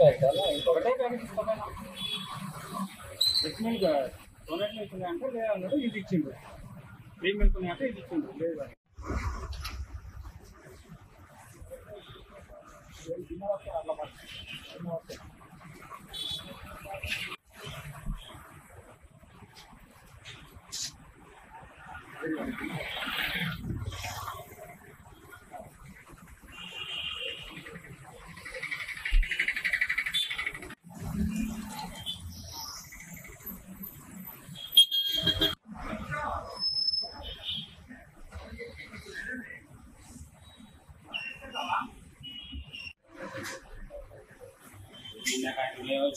ఇంకొకటే milk donate milk అంటే లేదన్నాడు, ఇది ఇచ్చిండు. క్రీమ్ మిల్క్ అంటే ఇది ఇచ్చిండు, లేదు అని.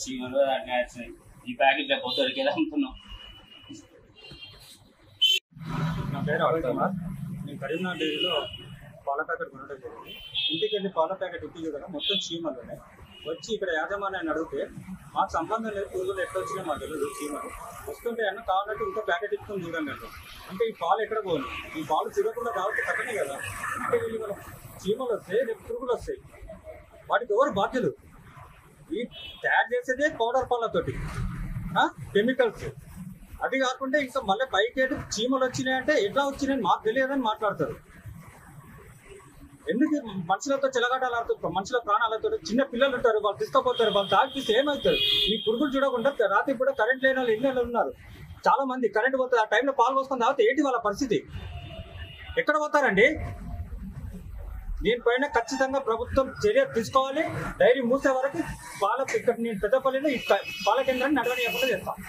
చీమలు అన్నీ వచ్చినాయి. ఈ ప్యాకెట్ లేకపోతే దొరికేది అమ్ముతున్నాం. నా పేరు అడుగుతున్నా. నేను కరీంనగర్ డైరీలో పాల ప్యాకెట్ కొనడం జరిగింది. ఇంటికి వెళ్ళి పాల ప్యాకెట్ ఇంటికి చూడగా మొత్తం చీమలునే వచ్చి ఇక్కడ యాజమాన్యాన్ని అడిగితే మాకు సంబంధం లేదు, పురుగులు ఎట్లా వచ్చినాయి మాకు తెలియదు, చీమలు వస్తుంటే అన్న కావాలంటే ఇంకో ప్యాకెట్ ఇచ్చుకొని చూడండి అంటే. అంటే ఈ పాలు ఎక్కడ పోను, ఈ పాలు చూడకుండా కాబట్టి కట్టనే కదా. అంటే వీళ్ళు మనం చీమలు వస్తాయి, రేపు పురుగులు వస్తాయి, వాటికి ఎవరు బాధ్యులు? ఈ తయారు చేసేదే పౌడర్ పాలతోటి, కెమికల్స్. అది కాకుండా ఇంకా మళ్ళీ పైకి చీమలు వచ్చినాయంటే ఎట్లా వచ్చినాయని మాకు తెలియదని మాట్లాడతారు. ఎందుకు మనుషులతో చెలగాటాలు ఆడుతారు, మనుషుల ప్రాణాలతో? చిన్న పిల్లలు ఉంటారు, వాళ్ళు తీసుకుపోతారు, వాళ్ళు తాగిస్తే ఏమవుతారు? ఈ పురుగులు చూడకుండా రాత్రి కూడా కరెంట్ లేని వాళ్ళు ఎన్ని ఉన్నారు చాలా మంది. కరెంట్ పోతుంది, ఆ టైంలో పాలు పోసుకొని తాగితే ఏంటి వాళ్ళ పరిస్థితి? ఎక్కడ పోతారండి? దీనిపైన ఖచ్చితంగా ప్రభుత్వం చర్య తీసుకోవాలి. డైరీ మూసే వరకు ఇక్కడ నేను పెద్దపల్లిలో ఈ పాల కేంద్రాన్ని నడవనీయకుండా చేస్తాను.